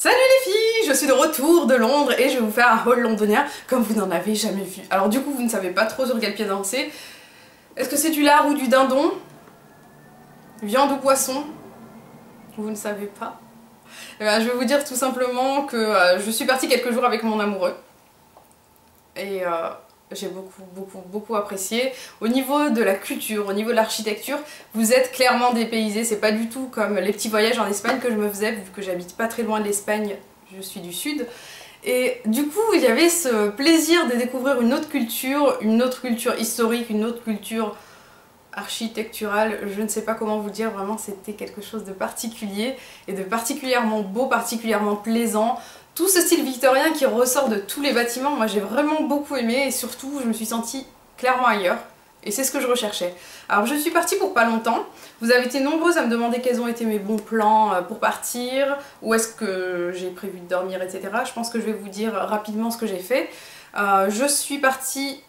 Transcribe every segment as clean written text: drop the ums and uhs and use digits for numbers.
Salut les filles, je suis de retour de Londres et je vais vous faire un haul londonien comme vous n'en avez jamais vu. Alors du coup vous ne savez pas trop sur quel pied danser. Est-ce que c'est du lard ou du dindon? Viande ou poisson? Vous ne savez pas. Eh bien, je vais vous dire tout simplement que je suis partie quelques jours avec mon amoureux. Et j'ai beaucoup apprécié. Au niveau de la culture, au niveau de l'architecture, vous êtes clairement dépaysés. C'est pas du tout comme les petits voyages en Espagne que je me faisais, vu que j'habite pas très loin de l'Espagne, je suis du sud. Et du coup, il y avait ce plaisir de découvrir une autre culture historique, une autre culture architecturale, je ne sais pas comment vous dire, vraiment c'était quelque chose de particulier et de particulièrement beau, particulièrement plaisant. Tout ce style victorien qui ressort de tous les bâtiments, moi j'ai vraiment beaucoup aimé et surtout je me suis sentie clairement ailleurs et c'est ce que je recherchais. Alors je suis partie pour pas longtemps, vous avez été nombreuses à me demander quels ont été mes bons plans pour partir, où est-ce que j'ai prévu de dormir, etc. Je pense que je vais vous dire rapidement ce que j'ai fait. Je suis partie,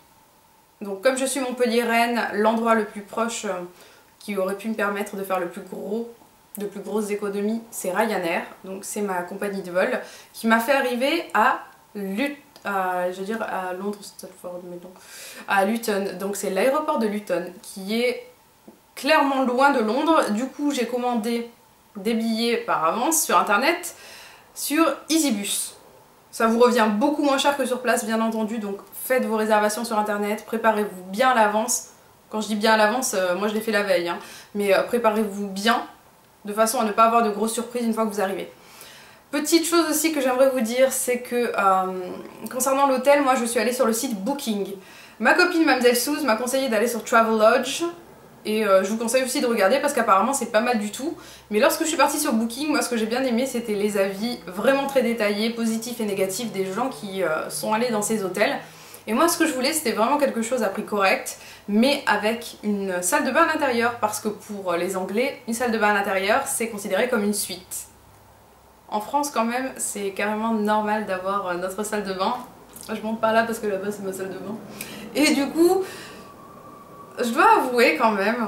donc comme je suis Montpellier-Rennes, l'endroit le plus proche qui aurait pu me permettre de faire de plus grosses économies, c'est Ryanair, donc c'est ma compagnie de vol, qui m'a fait arriver à à Londres, Stratford, mais non, à Luton, donc c'est l'aéroport de Luton, qui est clairement loin de Londres. Du coup j'ai commandé des billets par avance sur internet, sur EasyBus. Ça vous revient beaucoup moins cher que sur place bien entendu, donc faites vos réservations sur internet, préparez-vous bien à l'avance. Quand je dis bien à l'avance, moi je l'ai fait la veille, hein. Mais préparez-vous bien, de façon à ne pas avoir de grosses surprises une fois que vous arrivez. Petite chose aussi que j'aimerais vous dire, c'est que concernant l'hôtel, moi je suis allée sur le site Booking. Ma copine Mademoiselle Suze m'a conseillé d'aller sur Travelodge. Et je vous conseille aussi de regarder parce qu'apparemment c'est pas mal du tout. Mais lorsque je suis partie sur Booking, moi ce que j'ai bien aimé c'était les avis vraiment très détaillés, positifs et négatifs des gens qui sont allés dans ces hôtels. Et moi ce que je voulais c'était vraiment quelque chose à prix correct, mais avec une salle de bain à l'intérieur. Parce que pour les Anglais, une salle de bain à l'intérieur c'est considéré comme une suite. En France quand même c'est carrément normal d'avoir notre salle de bain. Je monte par là parce que là-bas c'est ma salle de bain. Et du coup, je dois avouer quand même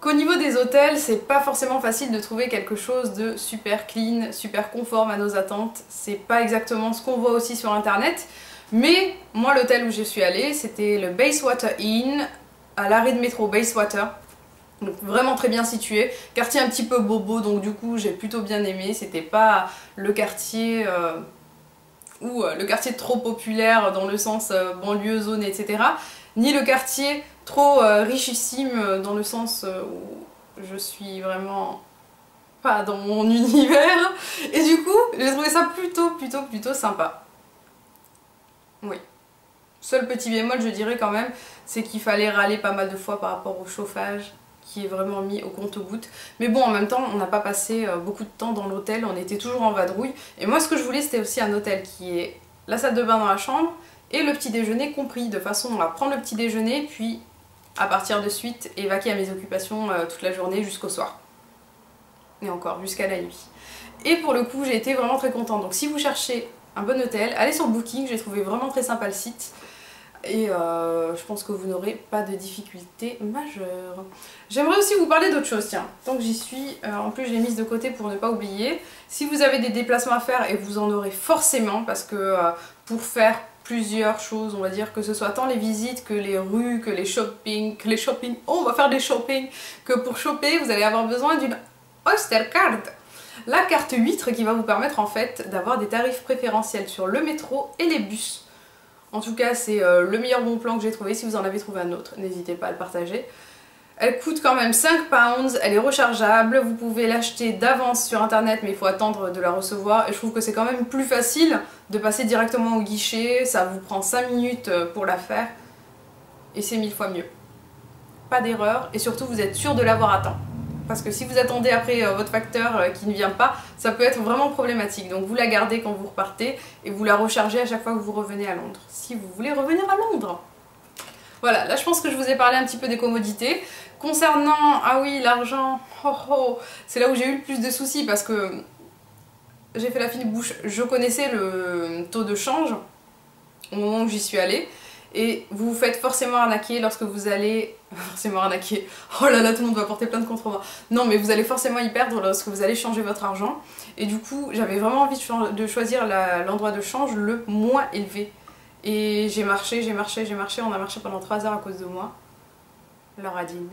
qu'au niveau des hôtels, c'est pas forcément facile de trouver quelque chose de super clean, super conforme à nos attentes. C'est pas exactement ce qu'on voit aussi sur internet. Mais moi, l'hôtel où je suis allée, c'était le Bayswater Inn, à l'arrêt de métro Bayswater. Donc vraiment très bien situé. Quartier un petit peu bobo, donc du coup j'ai plutôt bien aimé. C'était pas le quartier le quartier trop populaire dans le sens banlieue, zone, etc. Ni le quartier trop richissime dans le sens où je suis vraiment pas dans mon univers. Et du coup, j'ai trouvé ça plutôt sympa. Oui. Seul petit bémol, je dirais quand même, c'est qu'il fallait râler pas mal de fois par rapport au chauffage qui est vraiment mis au compte-gouttes. Mais bon, en même temps, on n'a pas passé beaucoup de temps dans l'hôtel, on était toujours en vadrouille. Et moi, ce que je voulais, c'était aussi un hôtel qui est la salle de bain dans la chambre et le petit déjeuner compris, de façon à prendre le petit déjeuner, puis à partir de suite, évacuer à mes occupations toute la journée jusqu'au soir. Et encore, jusqu'à la nuit. Et pour le coup, j'ai été vraiment très contente. Donc si vous cherchez un bon hôtel, allez sur Booking, j'ai trouvé vraiment très sympa le site. Et je pense que vous n'aurez pas de difficultés majeures. J'aimerais aussi vous parler d'autre chose, tiens, tant que j'y suis, en plus j'ai mise de côté pour ne pas oublier. Si vous avez des déplacements à faire, et vous en aurez forcément, parce que pour faire plusieurs choses, on va dire, que ce soit tant les visites que les rues, que les shopping, oh on va faire des shopping, que pour shopper vous allez avoir besoin d'une Oyster Card. La carte huître qui va vous permettre en fait d'avoir des tarifs préférentiels sur le métro et les bus. En tout cas, c'est le meilleur bon plan que j'ai trouvé. Si vous en avez trouvé un autre, n'hésitez pas à le partager. Elle coûte quand même 5 pounds, elle est rechargeable. Vous pouvez l'acheter d'avance sur internet, mais il faut attendre de la recevoir. Et je trouve que c'est quand même plus facile de passer directement au guichet. Ça vous prend 5 minutes pour la faire. Et c'est 1000 fois mieux. Pas d'erreur. Et surtout, vous êtes sûr de l'avoir à temps. Parce que si vous attendez après votre facteur qui ne vient pas, ça peut être vraiment problématique. Donc vous la gardez quand vous repartez et vous la rechargez à chaque fois que vous revenez à Londres. Si vous voulez revenir à Londres. Voilà, là je pense que je vous ai parlé un petit peu des commodités. Concernant, ah oui, l'argent, c'est là où j'ai eu le plus de soucis parce que j'ai fait la fine bouche. Je connaissais le taux de change au moment où j'y suis allée. Et vous vous faites forcément arnaquer lorsque vous allez forcément arnaquer. Oh là là, tout le monde va porter plainte contre moi. Non, mais vous allez forcément y perdre lorsque vous allez changer votre argent. Et du coup, j'avais vraiment envie de choisir l'endroit de change le moins élevé. Et j'ai marché, on a marché pendant 3 heures à cause de moi. Laura Dean.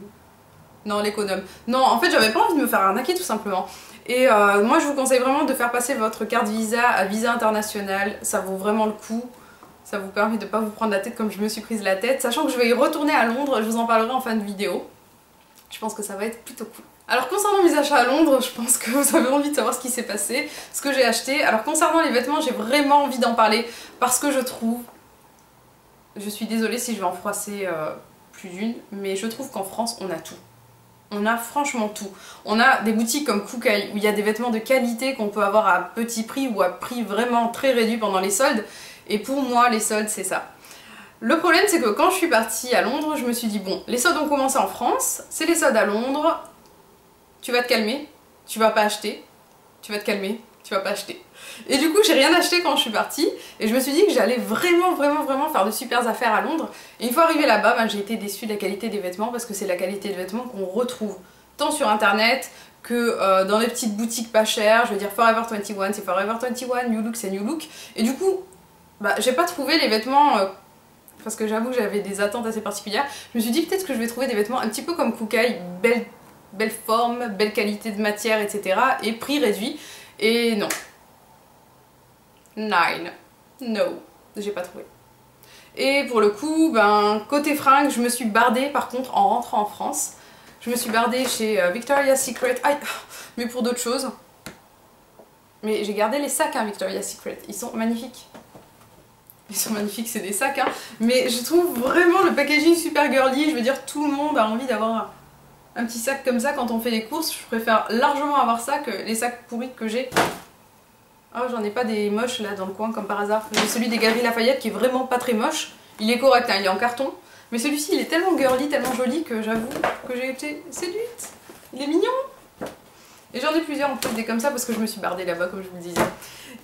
Non, l'économe. Non, en fait, j'avais pas envie de me faire arnaquer tout simplement. Et moi, je vous conseille vraiment de faire passer votre carte Visa à Visa International. Ça vaut vraiment le coup. Ça vous permet de ne pas vous prendre la tête comme je me suis prise la tête. Sachant que je vais y retourner à Londres, je vous en parlerai en fin de vidéo. Je pense que ça va être plutôt cool. Alors concernant mes achats à Londres, je pense que vous avez envie de savoir ce qui s'est passé, ce que j'ai acheté. Alors concernant les vêtements, j'ai vraiment envie d'en parler parce que je trouve... Je suis désolée si je vais en froisser plus d'une, mais je trouve qu'en France, on a tout. On a franchement tout. On a des boutiques comme Kookaï où il y a des vêtements de qualité qu'on peut avoir à petit prix ou à prix vraiment très réduit pendant les soldes. Et pour moi, les soldes, c'est ça. Le problème, c'est que quand je suis partie à Londres, je me suis dit, bon, les soldes ont commencé en France, c'est les soldes à Londres, tu vas te calmer, tu vas pas acheter, tu vas te calmer, tu vas pas acheter. Et du coup, j'ai rien acheté quand je suis partie, et je me suis dit que j'allais vraiment faire de super affaires à Londres. Et une fois arrivée là-bas, ben, j'ai été déçue de la qualité des vêtements, parce que c'est la qualité des vêtements qu'on retrouve tant sur internet que dans les petites boutiques pas chères. Je veux dire, Forever 21, c'est Forever 21, New Look, c'est New Look. Et du coup, bah, j'ai pas trouvé les vêtements, parce que j'avoue que j'avais des attentes assez particulières. Je me suis dit peut-être que je vais trouver des vêtements un petit peu comme Kookaï, belle forme, belle qualité de matière, etc. et prix réduit. Et non. No. J'ai pas trouvé. Et pour le coup, ben, côté fringues, je me suis bardée par contre en rentrant en France. Je me suis bardée chez Victoria's Secret. Aïe, mais pour d'autres choses. Mais j'ai gardé les sacs, hein, Victoria's Secret. Ils sont magnifiques. Ils sont magnifiques, c'est des sacs, hein. Mais je trouve vraiment le packaging super girly. Je veux dire, tout le monde a envie d'avoir un petit sac comme ça quand on fait les courses. Je préfère largement avoir ça que les sacs pourris que j'ai. Oh, j'en ai pas des moches là dans le coin comme par hasard. J'ai celui des Galeries Lafayette qui est vraiment pas très moche. Il est correct, hein, il est en carton. Mais celui-ci, il est tellement girly, tellement joli que j'avoue que j'ai été séduite. Il est mignon. Et j'en ai plusieurs en plus des comme ça parce que je me suis bardée là-bas comme je vous le disais.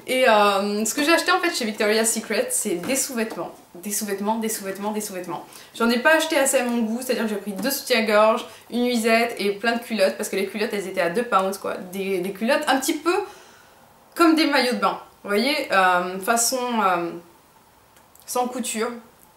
Et ce que j'ai acheté en fait chez Victoria's Secret, c'est des sous-vêtements. Des sous-vêtements. J'en ai pas acheté assez à mon goût, c'est-à-dire que j'ai pris 2 soutiens-gorge, une nuisette et plein de culottes parce que les culottes elles étaient à 2 pounds quoi. Des culottes un petit peu comme des maillots de bain. Vous voyez, façon sans couture.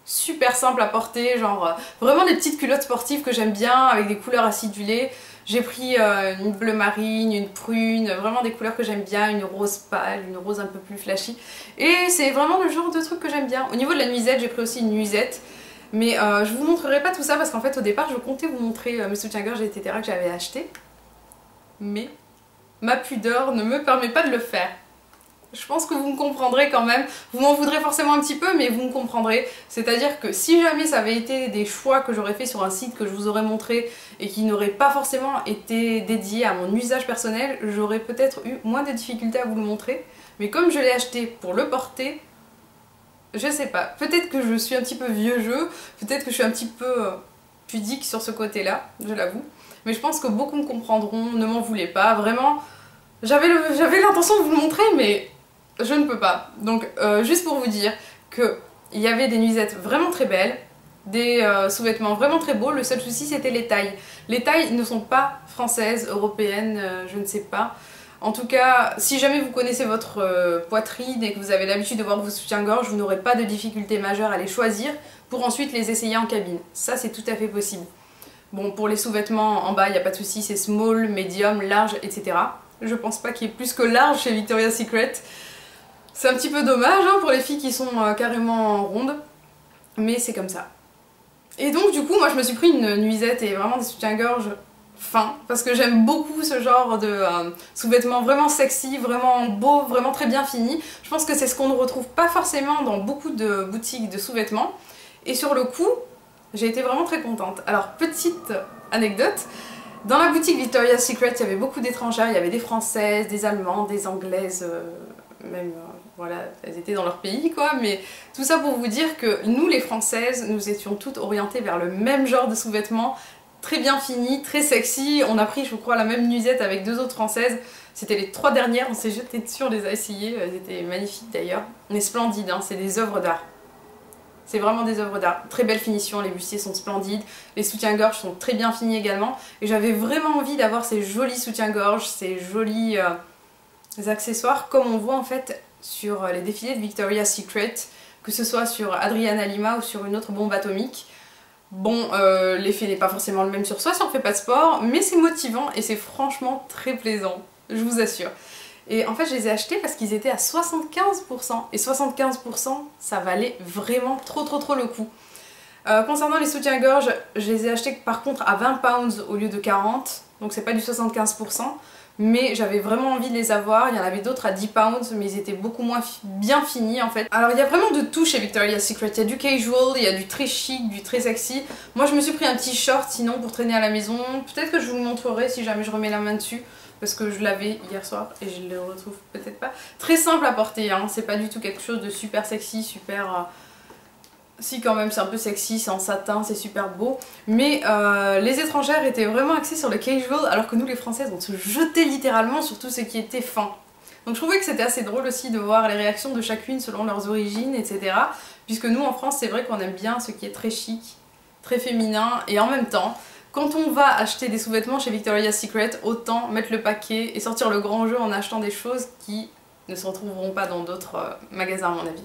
Super simple à porter, genre vraiment des petites culottes sportives que j'aime bien avec des couleurs acidulées. J'ai pris une bleu marine, une prune, vraiment des couleurs que j'aime bien, une rose pâle, une rose un peu plus flashy. Et c'est vraiment le genre de truc que j'aime bien. Au niveau de la nuisette, j'ai pris aussi une nuisette. Mais je vous montrerai pas tout ça parce qu'en fait au départ je comptais vous montrer mes soutiens-gorge etc. que j'avais acheté. Mais ma pudeur ne me permet pas de le faire. Je pense que vous me comprendrez quand même. Vous m'en voudrez forcément un petit peu, mais vous me comprendrez. C'est-à-dire que si jamais ça avait été des choix que j'aurais fait sur un site que je vous aurais montré et qui n'auraient pas forcément été dédiés à mon usage personnel, j'aurais peut-être eu moins de difficultés à vous le montrer. Mais comme je l'ai acheté pour le porter, je sais pas. Peut-être que je suis un petit peu vieux jeu, peut-être que je suis un petit peu pudique sur ce côté-là, je l'avoue. Mais je pense que beaucoup me comprendront, ne m'en voulez pas. Vraiment, j'avais l'intention de vous le montrer, mais je ne peux pas. Donc juste pour vous dire qu'il y avait des nuisettes vraiment très belles, des sous-vêtements vraiment très beaux. Le seul souci c'était les tailles. Les tailles ne sont pas françaises, européennes, je ne sais pas. En tout cas, si jamais vous connaissez votre poitrine et que vous avez l'habitude de voir vos soutiens-gorge, vous n'aurez pas de difficulté majeure à les choisir pour ensuite les essayer en cabine. Ça c'est tout à fait possible. Bon, pour les sous-vêtements en bas, il n'y a pas de souci, c'est small, medium, large, etc. Je pense pas qu'il y ait plus que large chez Victoria's Secret. C'est un petit peu dommage hein, pour les filles qui sont carrément rondes, mais c'est comme ça. Et donc du coup moi je me suis pris une nuisette et vraiment des soutiens-gorge fins, parce que j'aime beaucoup ce genre de sous-vêtements vraiment sexy, vraiment beau, vraiment très bien fini. Je pense que c'est ce qu'on ne retrouve pas forcément dans beaucoup de boutiques de sous-vêtements. Et sur le coup, j'ai été vraiment très contente. Alors petite anecdote, dans la boutique Victoria's Secret il y avait beaucoup d'étrangères, il y avait des françaises, des allemandes, des anglaises, même... voilà, elles étaient dans leur pays quoi, mais tout ça pour vous dire que nous les françaises, nous étions toutes orientées vers le même genre de sous-vêtements, très bien finis, très sexy. On a pris je crois la même nuisette avec 2 autres françaises, c'était les 3 dernières, on s'est jeté dessus, on les a essayées, elles étaient magnifiques d'ailleurs, mais splendides, hein, c'est des œuvres d'art. C'est vraiment des œuvres d'art. Très belle finition, les bustiers sont splendides, les soutiens-gorge sont très bien finis également. Et j'avais vraiment envie d'avoir ces jolis soutiens-gorge, ces jolis accessoires comme on voit en fait sur les défilés de Victoria's Secret, que ce soit sur Adriana Lima ou sur une autre bombe atomique. Bon, l'effet n'est pas forcément le même sur soi si on fait pas de sport, mais c'est motivant et c'est franchement très plaisant, je vous assure. Et en fait, je les ai achetés parce qu'ils étaient à 75%. Et 75%, ça valait vraiment trop le coup. Concernant les soutiens-gorge, je les ai achetés par contre à 20 pounds au lieu de 40. Donc c'est pas du 75%. Mais j'avais vraiment envie de les avoir. Il y en avait d'autres à 10 pounds, mais ils étaient beaucoup moins bien finis en fait. Alors il y a vraiment de tout chez Victoria's Secret. Il y a du casual, il y a du très chic, du très sexy. Moi je me suis pris un petit short sinon pour traîner à la maison. Peut-être que je vous le montrerai si jamais je remets la main dessus. Parce que je l'avais hier soir et je le retrouve peut-être pas. Très simple à porter, hein. C'est pas du tout quelque chose de super sexy, super... Si quand même c'est un peu sexy, c'est en satin, c'est super beau. Mais les étrangères étaient vraiment axées sur le casual alors que nous les françaises on se jetait littéralement sur tout ce qui était fin. Donc je trouvais que c'était assez drôle aussi de voir les réactions de chacune selon leurs origines, etc. Puisque nous en France c'est vrai qu'on aime bien ce qui est très chic, très féminin et en même temps... Quand on va acheter des sous-vêtements chez Victoria's Secret, autant mettre le paquet et sortir le grand jeu en achetant des choses qui ne se retrouveront pas dans d'autres magasins à mon avis.